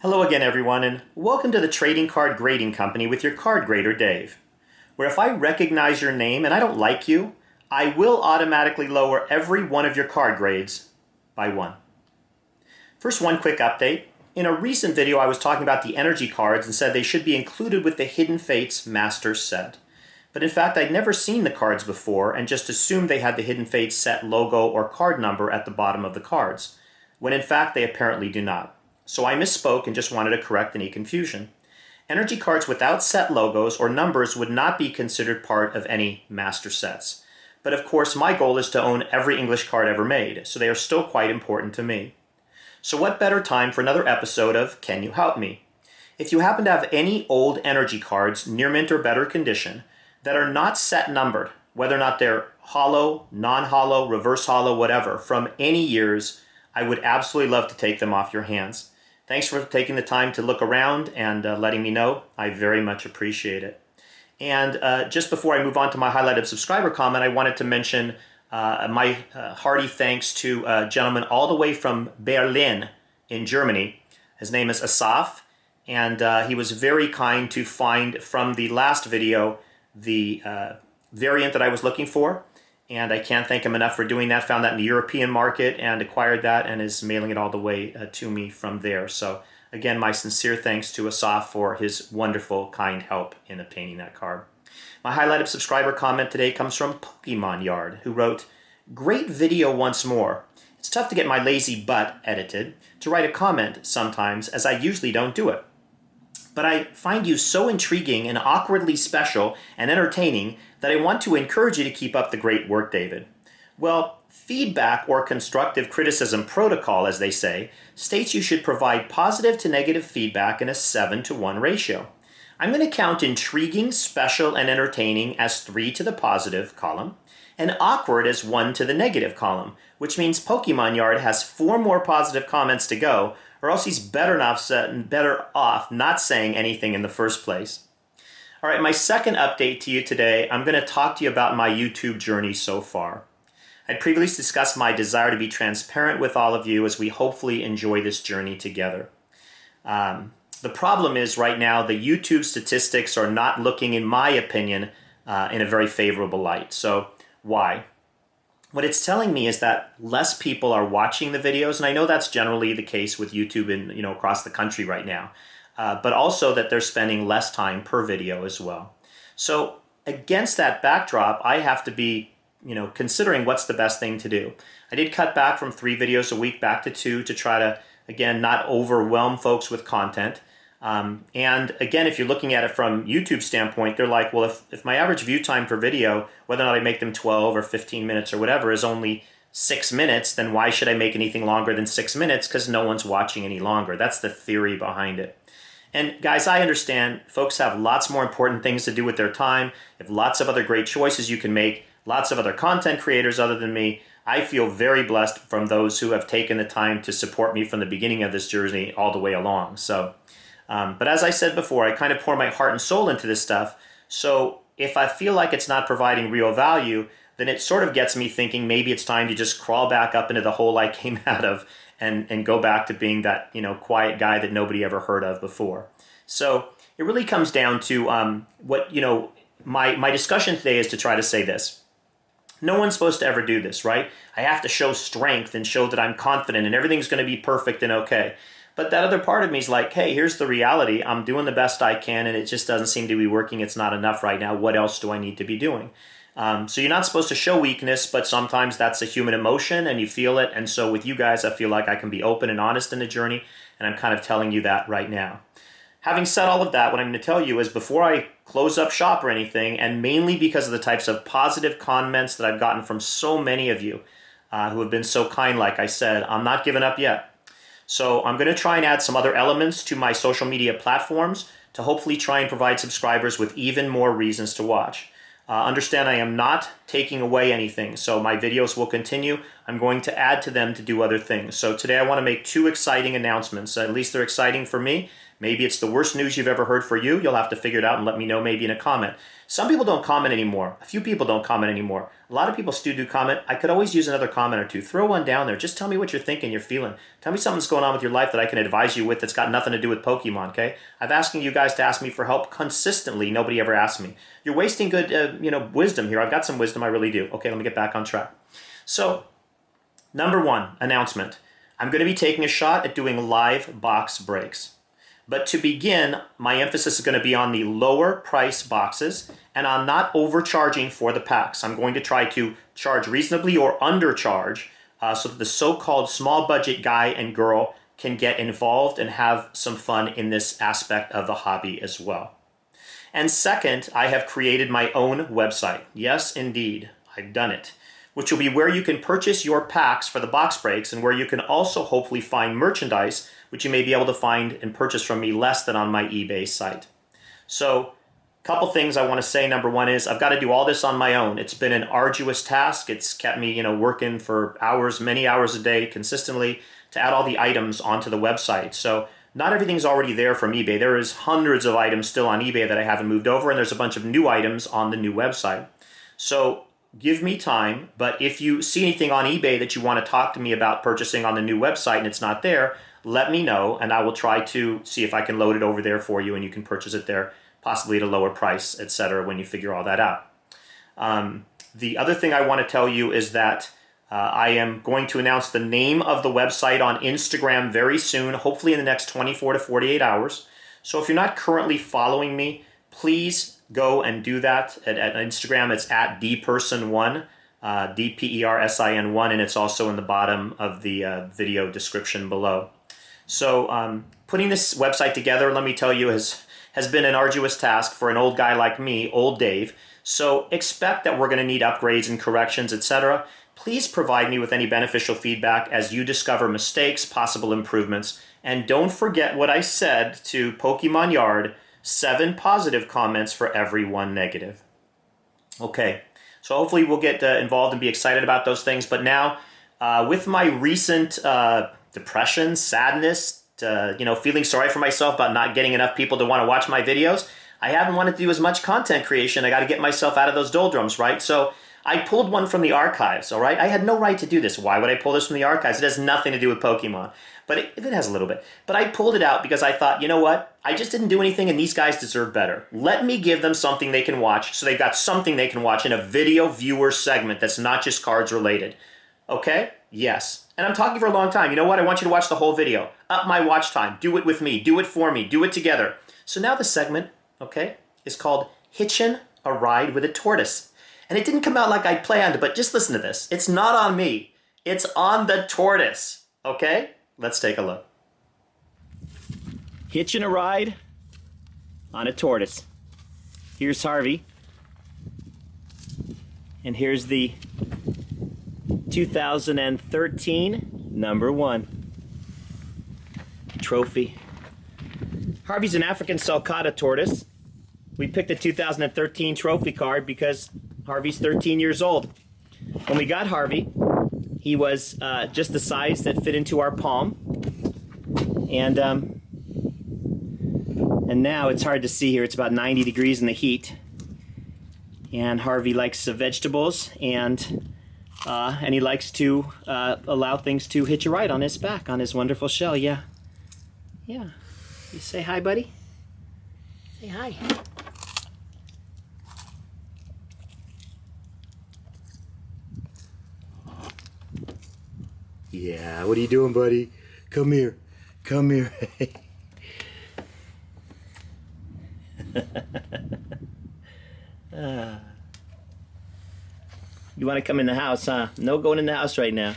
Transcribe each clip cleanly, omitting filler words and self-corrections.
Hello again, everyone, and welcome to the Trading Card Grading Company with your card grader, Dave, where if I recognize your name and I don't like you, I will automatically lower every one of your card grades by one. First, one quick update. In a recent video, I was talking about the energy cards and said they should be included with the Hidden Fates Master Set. But in fact, I'd never seen the cards before and just assumed they had the Hidden Fates set logo or card number at the bottom of the cards, when in fact they apparently do not. So I misspoke and just wanted to correct any confusion. Energy cards without set logos or numbers would not be considered part of any master sets. But of course, my goal is to own every English card ever made, so they are still quite important to me. So what better time for another episode of Can You Help Me? If you happen to have any old energy cards, near mint or better condition, that are not set numbered, whether or not they're hollow, non-hollow, reverse hollow, whatever, from any years, I would absolutely love to take them off your hands. Thanks for taking the time to look around and letting me know. I very much appreciate it. And just before I move on to my highlighted subscriber comment, I wanted to mention my hearty thanks to a gentleman all the way from Berlin in Germany. His name is Asaf, and he was very kind to find from the last video the variant that I was looking for. And I can't thank him enough for doing that. Found that in the European market and acquired that and is mailing it all the way to me from there. So again, my sincere thanks to Asaf for his wonderful, kind help in obtaining that card. My highlighted subscriber comment today comes from Pokemon Yard, who wrote, "Great video once more. It's tough to get my lazy butt edited to write a comment sometimes, as I usually don't do it. But I find you so intriguing and awkwardly special and entertaining that I want to encourage you to keep up the great work, David." Well, feedback or constructive criticism protocol, as they say, states you should provide positive to negative feedback in a 7-to-1 ratio. I'm going to count intriguing, special, and entertaining as 3 to the positive column, and awkward as 1 to the negative column, which means Pokemon Yard has 4 more positive comments to go, or else he's better off not saying anything in the first place. All right, my second update to you today, I'm going to talk to you about my YouTube journey so far. I'd previously discussed my desire to be transparent with all of you as we hopefully enjoy this journey together. The problem is right now the YouTube statistics are not looking, in my opinion, in a very favorable light. So why? What it's telling me is that less people are watching the videos, and I know that's generally the case with YouTube and across the country right now, but also that they're spending less time per video as well. So against that backdrop, I have to be considering what's the best thing to do. I did cut back from 3 videos a week back to 2 to try to, again, not overwhelm folks with content. And again, if you're looking at it from YouTube's standpoint, they're like, well, if my average view time per video, whether or not I make them 12 or 15 minutes or whatever, is only 6 minutes, then why should I make anything longer than 6 minutes? Because no one's watching any longer. That's the theory behind it. And guys, I understand folks have lots more important things to do with their time. They have lots of other great choices you can make, lots of other content creators other than me. I feel very blessed from those who have taken the time to support me from the beginning of this journey all the way along. So, but as I said before, I kind of pour my heart and soul into this stuff. So if I feel like it's not providing real value, then it sort of gets me thinking maybe it's time to just crawl back up into the hole I came out of and go back to being that quiet guy that nobody ever heard of before. So it really comes down to my discussion today is to try to say this. No one's supposed to ever do this, right? I have to show strength and show that I'm confident and everything's going to be perfect and okay. But that other part of me is like, hey, here's the reality. I'm doing the best I can and it just doesn't seem to be working. It's not enough right now. What else do I need to be doing? So you're not supposed to show weakness, but sometimes that's a human emotion and you feel it. And so with you guys, I feel like I can be open and honest in the journey, and I'm kind of telling you that right now. Having said all of that, what I'm going to tell you is before I close up shop or anything, and mainly because of the types of positive comments that I've gotten from so many of you who have been so kind, like I said, I'm not giving up yet. So I'm going to try and add some other elements to my social media platforms to hopefully try and provide subscribers with even more reasons to watch. Understand I am not taking away anything. So my videos will continue. I'm going to add to them to do other things. So today I want to make 2 exciting announcements. At least they're exciting for me. Maybe it's the worst news you've ever heard for you. You'll have to figure it out and let me know maybe in a comment. Some people don't comment anymore. A few people don't comment anymore. A lot of people still do comment. I could always use another comment or two. Throw one down there. Just tell me what you're thinking, you're feeling. Tell me something's going on with your life that I can advise you with that's got nothing to do with Pokemon, okay? I'm asking you guys to ask me for help consistently. Nobody ever asks me. You're wasting good, wisdom here. I've got some wisdom, I really do. Okay, let me get back on track. So, number 1, announcement. I'm going to be taking a shot at doing live box breaks. But to begin, my emphasis is going to be on the lower price boxes and on not overcharging for the packs. I'm going to try to charge reasonably or undercharge so that the so-called small budget guy and girl can get involved and have some fun in this aspect of the hobby as well. And second, I have created my own website. Yes, indeed, I've done it. Which will be where you can purchase your packs for the box breaks and where you can also hopefully find merchandise which you may be able to find and purchase from me less than on my eBay site. So, a couple things I want to say. Number 1 is I've got to do all this on my own. It's been an arduous task. It's kept me, working for hours, many hours a day consistently to add all the items onto the website. So, not everything's already there from eBay. There is hundreds of items still on eBay that I haven't moved over, and there's a bunch of new items on the new website. So, give me time, but if you see anything on eBay that you want to talk to me about purchasing on the new website and it's not there, let me know and I will try to see if I can load it over there for you and you can purchase it there, possibly at a lower price, etc. when you figure all that out. The other thing I want to tell you is that I am going to announce the name of the website on Instagram very soon, hopefully in the next 24 to 48 hours. So if you're not currently following me, please go and do that at Instagram. It's at dpersin1, DPERSIN1, and it's also in the bottom of the video description below. So putting this website together, let me tell you, has been an arduous task for an old guy like me, old Dave. So expect that we're going to need upgrades and corrections, etc. Please provide me with any beneficial feedback as you discover mistakes, possible improvements, and don't forget what I said to Pokemon Yard, 7 positive comments for every 1 negative. Okay, so hopefully we'll get involved and be excited about those things. But now, with my recent depression, sadness, feeling sorry for myself about not getting enough people to want to watch my videos, I haven't wanted to do as much content creation. I got to get myself out of those doldrums, right? So I pulled one from the archives, all right? I had no right to do this. Why would I pull this from the archives? It has nothing to do with Pokemon. But it has a little bit. But I pulled it out because I thought, you know what? I just didn't do anything and these guys deserve better. Let me give them something they can watch so they've got something they can watch in a video viewer segment that's not just cards related. Okay? Yes. And I'm talking for a long time. You know what? I want you to watch the whole video. Up my watch time. Do it with me. Do it for me. Do it together. So now the segment, okay, is called Hitchin' a Ride with a Tortoise. And it didn't come out like I planned, but just listen to this. It's not on me. It's on the tortoise. Okay? Let's take a look. Hitchin' a ride on a tortoise. Here's Harvey. And here's the 2013 number 1 trophy. Harvey's an African sulcata tortoise. We picked the 2013 trophy card because Harvey's 13 years old. When we got Harvey, he was just the size that fit into our palm. And now it's hard to see here. It's about 90 degrees in the heat. And Harvey likes vegetables, and he likes to allow things to hitch a ride on his back, on his wonderful shell. Yeah. Yeah. You say hi, buddy? Say hi. Yeah, what are you doing, buddy? Come here. Come here. You want to come in the house, huh? No going in the house right now.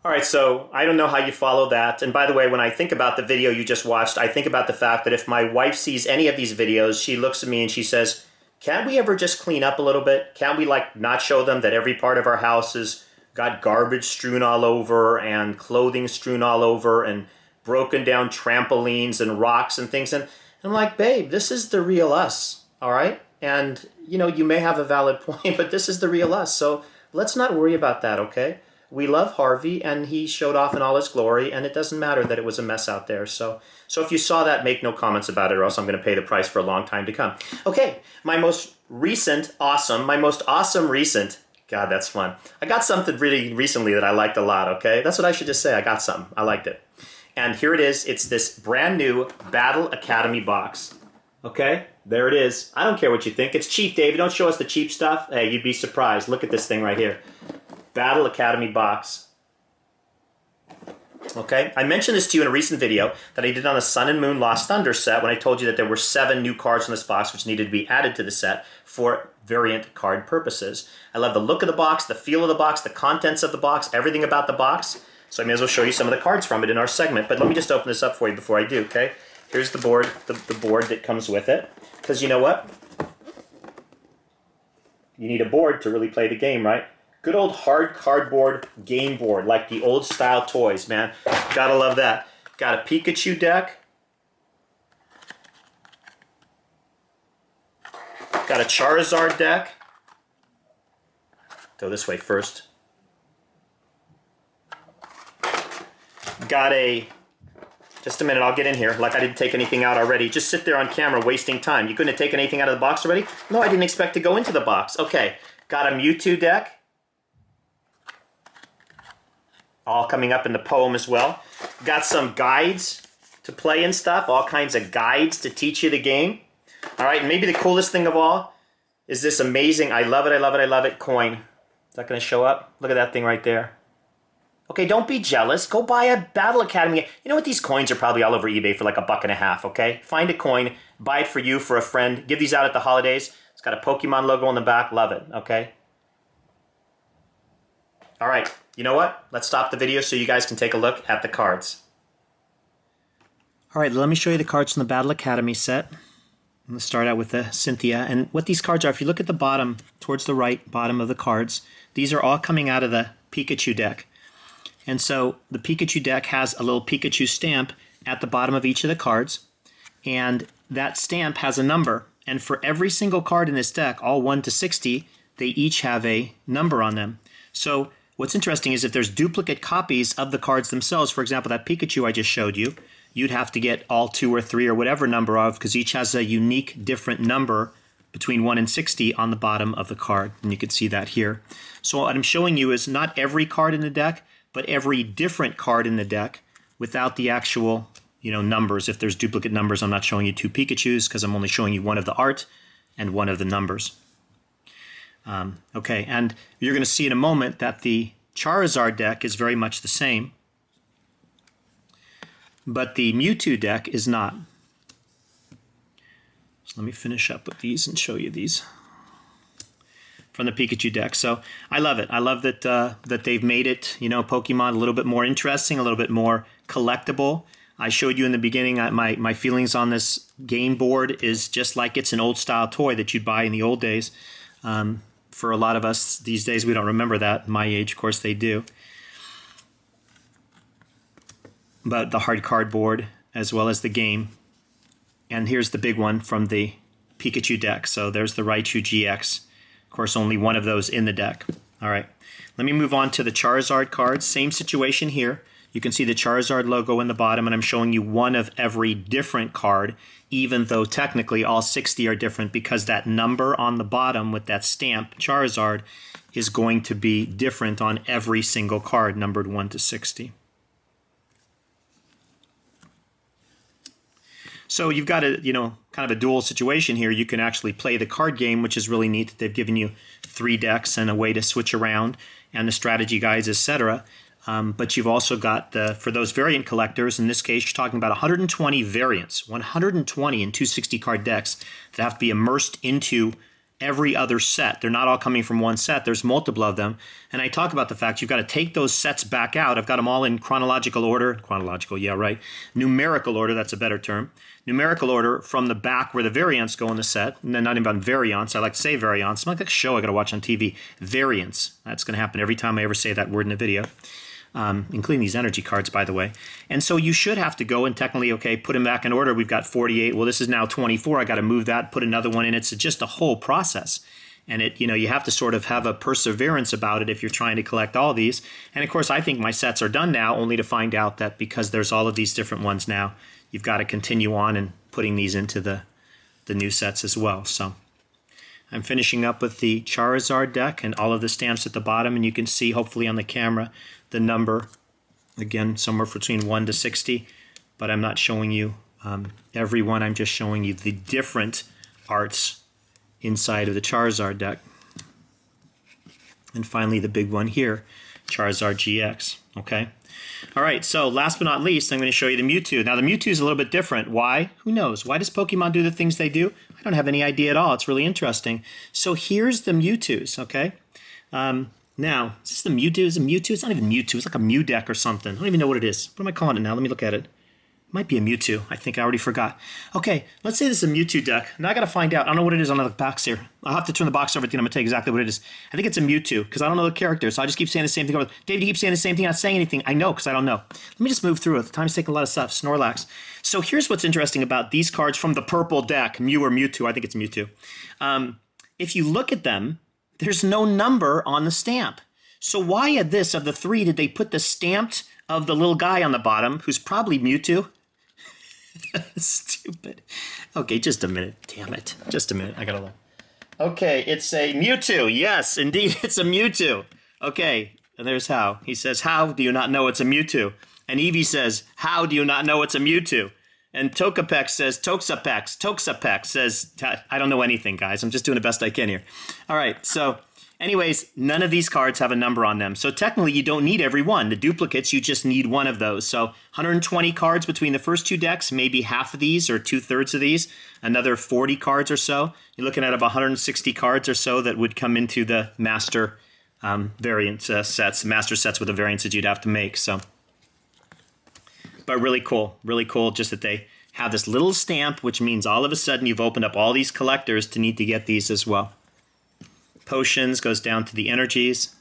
Alright, so I don't know how you follow that. And by the way, when I think about the video you just watched, I think about the fact that if my wife sees any of these videos, she looks at me and she says, can't we ever just clean up a little bit? Can't we not show them that every part of our house has got garbage strewn all over and clothing strewn all over and broken down trampolines and rocks and things. And I'm like, babe, this is the real us, all right? And, you know, you may have a valid point, but this is the real us. So let's not worry about that, okay? We love Harvey, and he showed off in all his glory, and it doesn't matter that it was a mess out there. So if you saw that, make no comments about it, or else I'm going to pay the price for a long time to come. Okay, my most awesome recent, God, that's fun. I got something really recently that I liked a lot, okay? That's what I should just say. I got something. I liked it. And here it is. It's this brand new Battle Academy box. Okay, there it is. I don't care what you think. It's cheap, David. Don't show us the cheap stuff. Hey, you'd be surprised. Look at this thing right here. Battle Academy box. Okay, I mentioned this to you in a recent video that I did on the Sun and Moon Lost Thunder set when I told you that there were 7 new cards in this box which needed to be added to the set for variant card purposes. I love the look of the box, the feel of the box, the contents of the box, everything about the box. So I may as well show you some of the cards from it in our segment. But let me just open this up for you before I do, okay? Here's the board, the board that comes with it. Because you know what? You need a board to really play the game, right? Good old hard cardboard game board, like the old style toys, man. Gotta love that. Got a Pikachu deck. Got a Charizard deck. Go this way first. Got a... Just a minute, I'll get in here. Like I didn't take anything out already. Just sit there on camera wasting time. You couldn't have taken anything out of the box already? No, I didn't expect to go into the box. Okay, got a Mewtwo deck. All coming up in the poem as well. Got some guides to play and stuff. All kinds of guides to teach you the game. All right, and maybe the coolest thing of all is this amazing, I love it, coin. Is that going to show up? Look at that thing right there. Okay, don't be jealous. Go buy a Battle Academy. You know what? These coins are probably all over eBay for like $1.50, okay? Find a coin, buy it for you, for a friend. Give these out at the holidays. It's got a Pokemon logo on the back. Love it, okay? All right, you know what? Let's stop the video so you guys can take a look at the cards. All right, let me show you the cards from the Battle Academy set. I'm going to start out with the Cynthia. And what these cards are, if you look at the bottom, towards the right bottom of the cards, these are all coming out of the Pikachu deck. And so the Pikachu deck has a little Pikachu stamp at the bottom of each of the cards. And that stamp has a number. And for every single card in this deck, all 1 to 60, they each have a number on them. So what's interesting is if there's duplicate copies of the cards themselves, for example, that Pikachu I just showed you, you'd have to get all 2 or 3 or whatever number of, because each has a unique different number between 1 and 60 on the bottom of the card. And you can see that here. So what I'm showing you is not every card in the deck, but every different card in the deck without the actual, numbers. If there's duplicate numbers, I'm not showing you 2 Pikachus because I'm only showing you one of the art and one of the numbers. Okay, and you're going to see in a moment that the Charizard deck is very much the same, but the Mewtwo deck is not. So let me finish up with these and show you these from the Pikachu deck. So I love it. I love that that they've made it, Pokemon a little bit more interesting, a little bit more collectible. I showed you in the beginning my feelings on this game board is just like it's an old style toy that you'd buy in the old days. For a lot of us these days, we don't remember that. My age, of course, they do. But the hard cardboard as well as the game. And here's the big one from the Pikachu deck. So there's the Raichu GX. Of course, only one of those in the deck. All right, let me move on to the Charizard cards. Same situation here. You can see the Charizard logo in the bottom, and I'm showing you one of every different card, even though technically all 60 are different because that number on the bottom with that stamp, Charizard, is going to be different on every single card, numbered 1 to 60. So you've got a, kind of a dual situation here. You can actually play the card game, which is really neat. They've given you 3 decks and a way to switch around and the strategy guides, etc. But you've also got, for those variant collectors, in this case, you're talking about 120 variants, 120 in 260 card decks that have to be immersed into every other set. They're not all coming from one set. There's multiple of them. And I talk about the fact you've got to take those sets back out. I've got them all in chronological order. Chronological, yeah, right. Numerical order, that's a better term. Numerical order from the back where the variants go in the set. And then not even about variants. I like to say variants. I'm like a show I got to watch on TV. Variants. That's going to happen every time I ever say that word in a video. including these energy cards, by the way. And so you should have to go and technically, okay, put them back in order. We've got 48. Well, this is now 24. I got to move that, put another one in. It's just a whole process. And you have to sort of have a perseverance about it if you're trying to collect all these. And of course, I think my sets are done now, only to find out that because there's all of these different ones now, you've got to continue on and putting these into the new sets as well. So I'm finishing up with the Charizard deck and all of the stamps at the bottom, and you can see hopefully on the camera the number, again, somewhere between 1 to 60, but I'm not showing you every one. I'm just showing you the different arts inside of the Charizard deck. And finally, the big one here, Charizard GX, okay? All right, so last but not least, I'm going to show you the Mewtwo. Now, the Mewtwo is a little bit different. Why? Who knows? Why does Pokemon do the things they do? I don't have any idea at all. It's really interesting. So here's the Mewtwo's, okay? Now, is this the Mewtwo? Is it Mewtwo? It's not even Mewtwo. It's like a Mew deck or something. I don't even know what it is. What am I calling it now? Let me look at it. Might be a Mewtwo. I think I already forgot. Okay, let's say this is a Mewtwo deck. Now I got to find out. I don't know what it is on the box here. I'll have to turn the box over to you. I'm going to tell you exactly what it is. I think it's a Mewtwo because I don't know the character, so I just keep saying the same thing over. David, you keep saying the same thing, not saying anything. I know because I don't know. Let me just move through it. The time's taking a lot of stuff. Snorlax. So here's what's interesting about these cards from the purple deck, Mew or Mewtwo. I think it's Mewtwo. If you look at them, there's no number on the stamp. So why of the three did they put the stamped of the little guy on the bottom, who's probably Mewtwo? Stupid. Okay, just a minute. Damn it. Just a minute. I gotta look. Okay, it's a Mewtwo. Yes, indeed, it's a Mewtwo. Okay, and there's How. He says, how do you not know it's a Mewtwo? And Eevee says, how do you not know it's a Mewtwo? And Toxapex says, Toxapex says, I don't know anything, guys. I'm just doing the best I can here. All right, so anyways, none of these cards have a number on them. So technically, you don't need every one. The duplicates, you just need one of those. So 120 cards between the first two decks, maybe half of these or 2/3 of these, another 40 cards or so. You're looking at about 160 cards or so that would come into the master variant sets, master sets with the variants that you'd have to make. So, but really cool just that they have this little stamp, which means all of a sudden you've opened up all these collectors to need to get these as well. Potions goes down to the energies.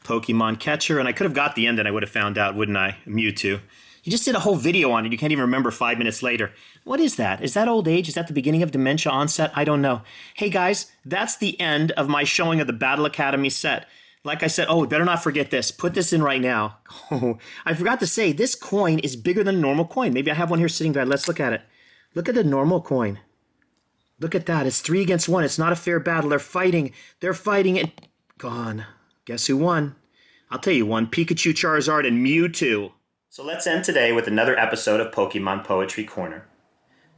Pokemon Catcher, and I could have got the end and I would have found out, wouldn't I? Mewtwo. You just did a whole video on it. You can't even remember 5 minutes later. What is that? Is that old age? Is that the beginning of dementia onset? I don't know. Hey guys, that's the end of my showing of the Battle Academy set. Like I said, oh, we better not forget this. Put this in right now. Oh, I forgot to say, this coin is bigger than a normal coin. Maybe I have one here sitting there. Let's look at it. Look at the normal coin. Look at that. It's 3 against 1. It's not a fair battle. They're fighting. They're fighting it. Gone. Guess who won? I'll tell you one. Pikachu, Charizard, and Mewtwo. So let's end today with another episode of Pokemon Poetry Corner.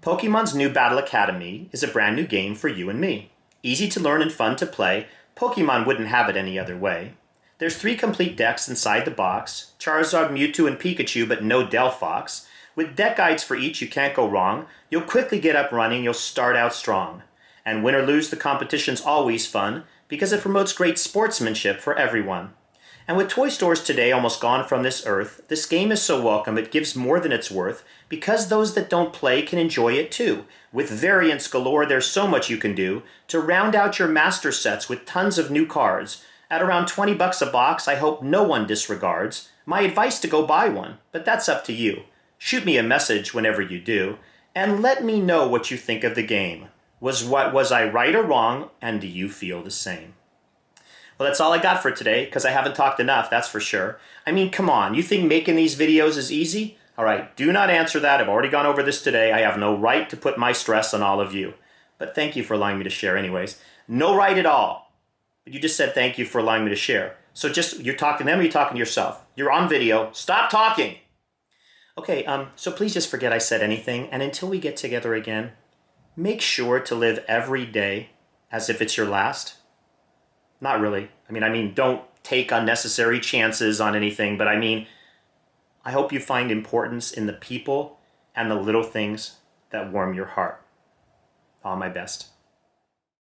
Pokemon's new Battle Academy is a brand new game for you and me. Easy to learn and fun to play. Pokemon wouldn't have it any other way. There's 3 complete decks inside the box. Charizard, Mewtwo, and Pikachu, but no Delphox. With deck guides for each, you can't go wrong. You'll quickly get up running, you'll start out strong. And win or lose, the competition's always fun, because it promotes great sportsmanship for everyone. And with toy stores today almost gone from this earth, this game is so welcome it gives more than it's worth, because those that don't play can enjoy it too. With variants galore, there's so much you can do to round out your master sets with tons of new cards. At around $20 a box, I hope no one disregards my advice to go buy one, but that's up to you. Shoot me a message whenever you do, and let me know what you think of the game. Was I right or wrong, and do you feel the same? Well, that's all I got for today, because I haven't talked enough, that's for sure. I mean, come on, you think making these videos is easy? All right, do not answer that. I've already gone over this today. I have no right to put my stress on all of you. But thank you for allowing me to share anyways. No right at all. But you just said thank you for allowing me to share. So just, you're talking to them or you're talking to yourself? You're on video. Stop talking! Okay, so please just forget I said anything, and until we get together again, make sure to live every day as if it's your last. Not really. I mean, don't take unnecessary chances on anything, but I hope you find importance in the people and the little things that warm your heart. All my best.